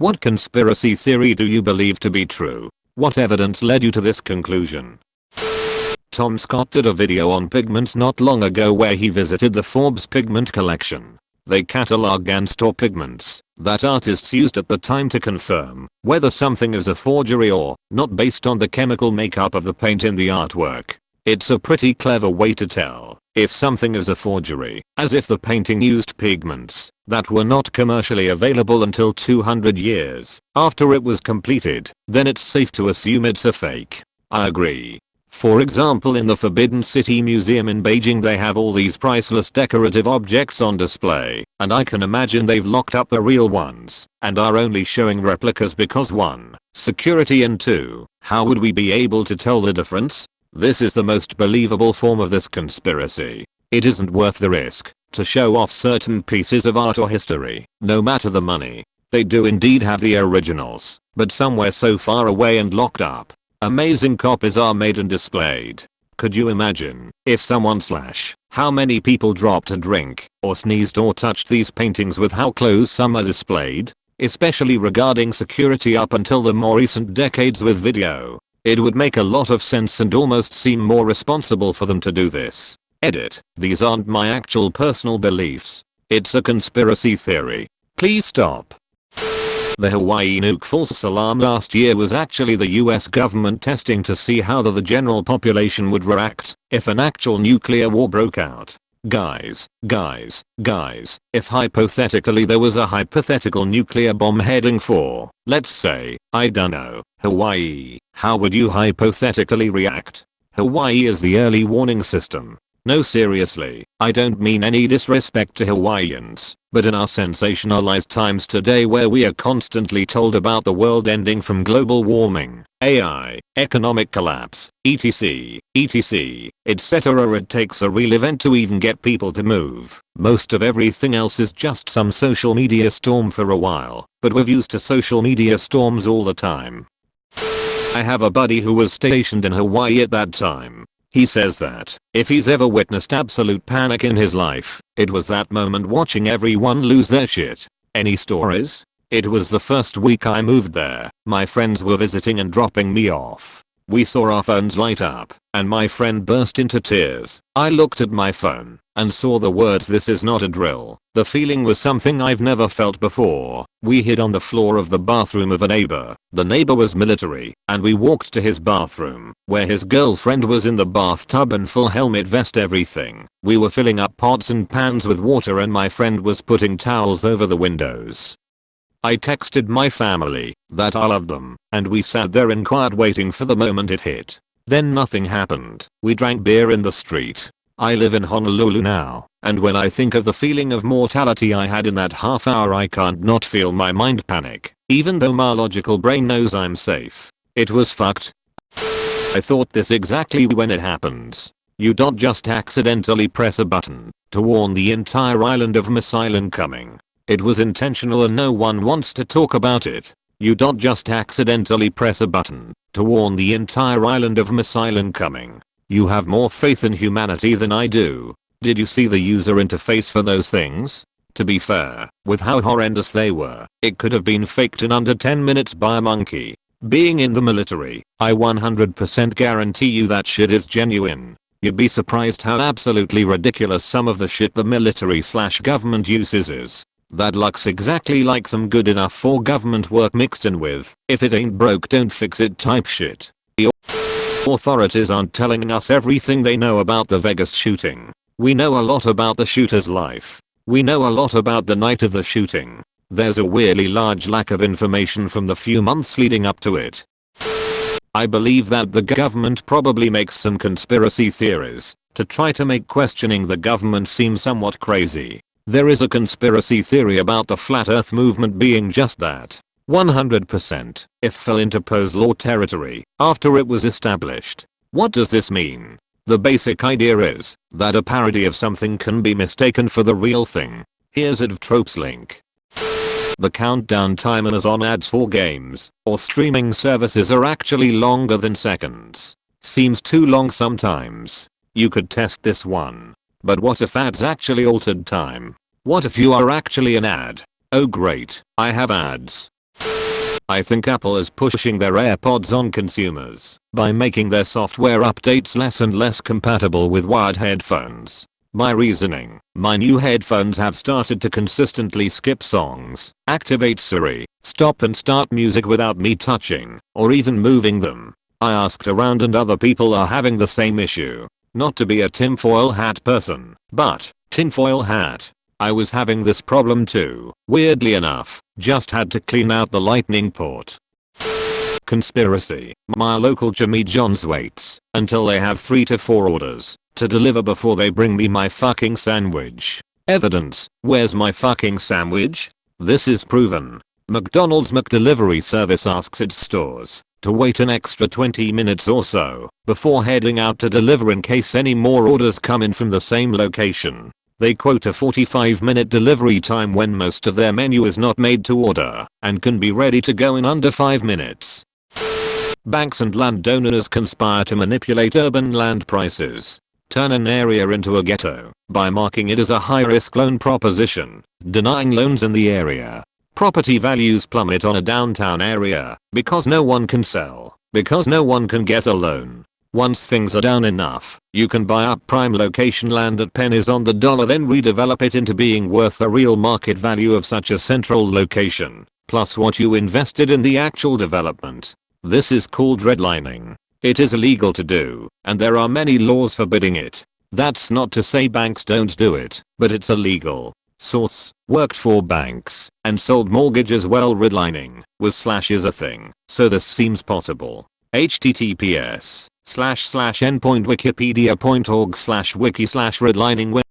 What conspiracy theory do you believe to be true? What evidence led you to this conclusion? Tom Scott did a video on pigments not long ago where he visited the Forbes pigment collection. They catalog and store pigments that artists used at the time to confirm whether something is a forgery or not based on the chemical makeup of the paint in the artwork. It's a pretty clever way to tell if something is a forgery, as if the painting used pigments that were not commercially available until 200 years after it was completed, then it's safe to assume it's a fake. I agree. For example, in the Forbidden City Museum in Beijing they have all these priceless decorative objects on display, and I can imagine they've locked up the real ones and are only showing replicas because 1. Security, and 2. How would we be able to tell the difference? This is the most believable form of this conspiracy. It isn't worth the risk to show off certain pieces of art or history, no matter the money. They do indeed have the originals, but somewhere so far away and locked up. Amazing copies are made and displayed. Could you imagine if someone / how many people dropped a drink or sneezed or touched these paintings with how close some are displayed? Especially regarding security up until the more recent decades with video. It would make a lot of sense and almost seem more responsible for them to do this. Edit. These aren't my actual personal beliefs. It's a conspiracy theory. Please stop. The Hawaii nuke false alarm last year was actually the US government testing to see how the general population would react if an actual nuclear war broke out. Guys, if hypothetically there was a hypothetical nuclear bomb heading for, let's say, I don't know, Hawaii, how would you hypothetically react? Hawaii is the early warning system. No, seriously, I don't mean any disrespect to Hawaiians, but in our sensationalized times today where we are constantly told about the world ending from global warming, AI, economic collapse, etc, etc, it takes a real event to even get people to move. Most of everything else is just some social media storm for a while, but we're used to social media storms all the time. I have a buddy who was stationed in Hawaii at that time. He says that if he's ever witnessed absolute panic in his life, it was that moment watching everyone lose their shit. Any stories? It was the first week I moved there. My friends were visiting and dropping me off. We saw our phones light up, and my friend burst into tears. I looked at my phone and saw the words, "This is not a drill." The feeling was something I've never felt before. We hid on the floor of the bathroom of a neighbor. The neighbor was military, and we walked to his bathroom, where his girlfriend was in the bathtub and full helmet vest everything. We were filling up pots and pans with water and my friend was putting towels over the windows. I texted my family that I loved them, and we sat there in quiet waiting for the moment it hit. Then nothing happened. We drank beer in the street. I live in Honolulu now, and when I think of the feeling of mortality I had in that half hour I can't not feel my mind panic, even though my logical brain knows I'm safe. It was fucked. I thought this exactly when it happens. You don't just accidentally press a button to warn the entire island of missile incoming. It was intentional and no one wants to talk about it. You don't just accidentally press a button to warn the entire island of missile incoming. You have more faith in humanity than I do. Did you see the user interface for those things? To be fair, with how horrendous they were, it could have been faked in under 10 minutes by a monkey. Being in the military, I 100% guarantee you that shit is genuine. You'd be surprised how absolutely ridiculous some of the shit the military/government uses is. That looks exactly like some good enough for government work mixed in with, if it ain't broke don't fix it type shit. The authorities aren't telling us everything they know about the Vegas shooting. We know a lot about the shooter's life. We know a lot about the night of the shooting. There's a weirdly large lack of information from the few months leading up to it. I believe that the government probably makes some conspiracy theories to try to make questioning the government seem somewhat crazy. There is a conspiracy theory about the flat earth movement being just that. 100% if fell into post-law territory after it was established. What does this mean? The basic idea is that a parody of something can be mistaken for the real thing. Here's a tropes link. The countdown timers on ads for games or streaming services are actually longer than seconds. Seems too long sometimes. You could test this one. But what if ads actually altered time? What if you are actually an ad? Oh great, I have ads. I think Apple is pushing their AirPods on consumers by making their software updates less and less compatible with wired headphones. My reasoning: my new headphones have started to consistently skip songs, activate Siri, stop and start music without me touching or even moving them. I asked around and other people are having the same issue. Not to be a tinfoil hat person, but tinfoil hat, I was having this problem too. Weirdly enough, just had to clean out the lightning port. Conspiracy: my local Jimmy John's waits until they have 3 to 4 orders to deliver before they bring me my fucking sandwich. Evidence: where's my fucking sandwich? This is proven. McDonald's McDelivery service asks its stores to wait an extra 20 minutes or so before heading out to deliver in case any more orders come in from the same location. They quote a 45-minute delivery time when most of their menu is not made to order and can be ready to go in under 5 minutes. Banks and landowners conspire to manipulate urban land prices. Turn an area into a ghetto by marking it as a high-risk loan proposition, denying loans in the area. Property values plummet on a downtown area because no one can sell, because no one can get a loan. Once things are down enough, you can buy up prime location land at pennies on the dollar, then redevelop it into being worth the real market value of such a central location, plus what you invested in the actual development. This is called redlining. It is illegal to do, and there are many laws forbidding it. That's not to say banks don't do it, but it's illegal. Source: worked for banks and sold mortgages. Well, redlining was is a thing, so this seems possible. https://n.wikipedia.org/wiki/redlining.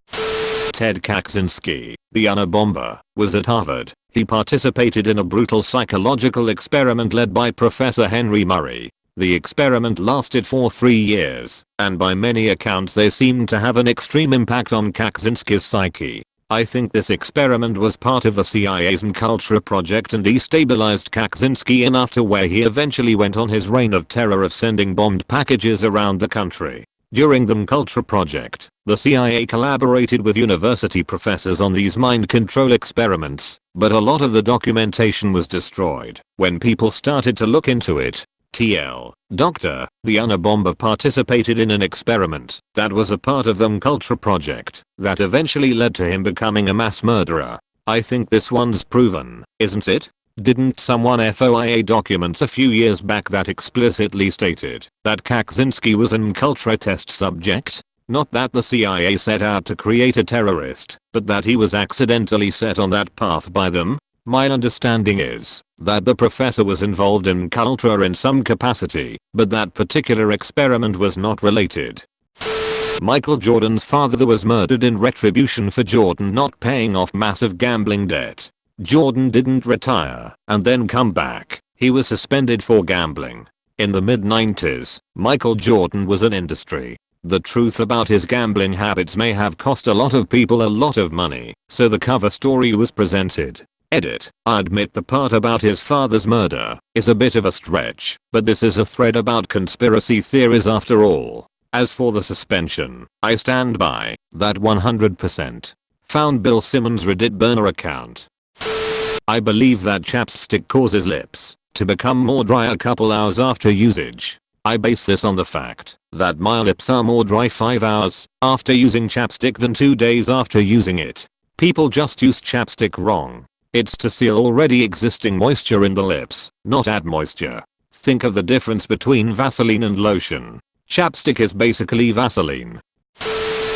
Ted Kaczynski, the Unabomber, was at Harvard. He participated in a brutal psychological experiment led by Professor Henry Murray. The experiment lasted for 3 years, and by many accounts they seemed to have an extreme impact on Kaczynski's psyche. I think this experiment was part of the CIA's MKUltra project and destabilized Kaczynski enough to where he eventually went on his reign of terror of sending bombed packages around the country. During the MKUltra project, the CIA collaborated with university professors on these mind control experiments, but a lot of the documentation was destroyed when people started to look into it. TL. Dr. The Unabomber participated in an experiment that was a part of the MKUltra project that eventually led to him becoming a mass murderer. I think this one's proven, isn't it? Didn't someone FOIA documents a few years back that explicitly stated that Kaczynski was an MKUltra test subject? Not that the CIA set out to create a terrorist, but that he was accidentally set on that path by them. My understanding is that the professor was involved in MKUltra in some capacity, but that particular experiment was not related. Michael Jordan's father was murdered in retribution for Jordan not paying off massive gambling debt. Jordan didn't retire and then come back. He was suspended for gambling. In the mid-90s, Michael Jordan was an industry. The truth about his gambling habits may have cost a lot of people a lot of money, so the cover story was presented. Edit: I admit the part about his father's murder is a bit of a stretch, but this is a thread about conspiracy theories after all. As for the suspension, I stand by that 100%. Found Bill Simmons' Reddit burner account. I believe that chapstick causes lips to become more dry a couple hours after usage. I base this on the fact that my lips are more dry 5 hours after using chapstick than 2 days after using it. People just use chapstick wrong. It's to seal already existing moisture in the lips, not add moisture. Think of the difference between Vaseline and lotion. Chapstick is basically Vaseline.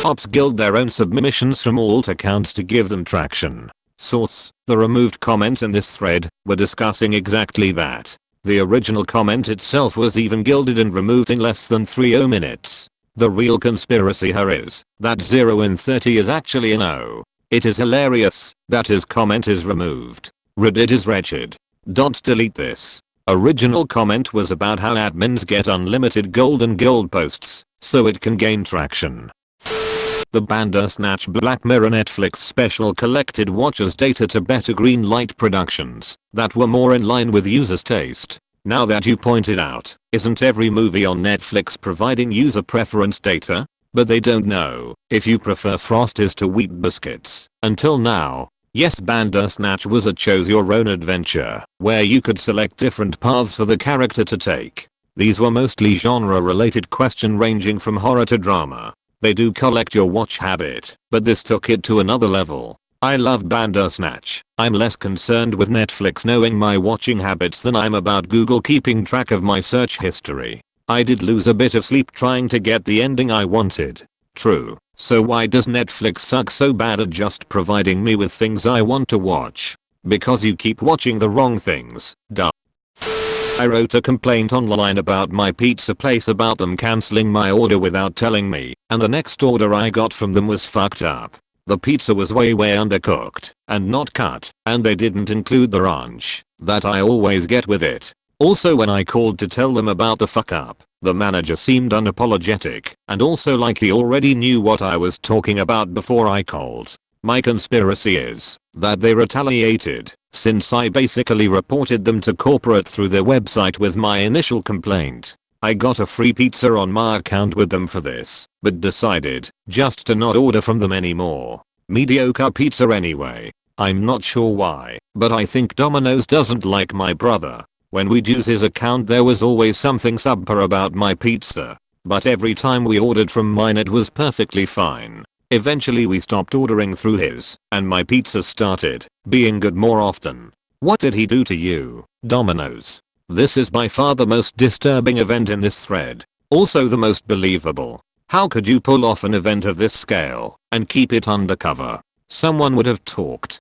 Ops gild their own submissions from alt accounts to give them traction. Source: the removed comments in this thread were discussing exactly that. The original comment itself was even gilded and removed in less than 30 minutes. The real conspiracy here is that 0 in 30 is actually an O. It is hilarious that his comment is removed. Reddit is wretched. Delete this. Original comment was about how admins get unlimited golden gold posts so it can gain traction. The Bandersnatch Black Mirror Netflix special collected watchers' data to better greenlight productions that were more in line with users' taste. Now that you pointed out, isn't every movie on Netflix providing user preference data? But they don't know if you prefer Frosties to Wheat Biscuits. Until now. Yes, Bandersnatch was a choose your own adventure, where you could select different paths for the character to take. These were mostly genre related questions ranging from horror to drama. They do collect your watch habit, but this took it to another level. I love Bandersnatch. I'm less concerned with Netflix knowing my watching habits than I'm about Google keeping track of my search history. I did lose a bit of sleep trying to get the ending I wanted. True. So why does Netflix suck so bad at just providing me with things I want to watch? Because you keep watching the wrong things. Duh. I wrote a complaint online about my pizza place about them cancelling my order without telling me, and the next order I got from them was fucked up. The pizza was way undercooked and not cut, and they didn't include the ranch that I always get with it. Also, when I called to tell them about the fuck up, the manager seemed unapologetic and also like he already knew what I was talking about before I called. My conspiracy is that they retaliated, since I basically reported them to corporate through their website with my initial complaint. I got a free pizza on my account with them for this, but decided just to not order from them anymore. Mediocre pizza anyway. I'm not sure why, but I think Domino's doesn't like my brother. When we'd use his account there was always something subpar about my pizza, but every time we ordered from mine it was perfectly fine. Eventually we stopped ordering through his, and my pizza started being good more often. What did he do to you, Domino's? This is by far the most disturbing event in this thread. Also the most believable. How could you pull off an event of this scale and keep it undercover? Someone would have talked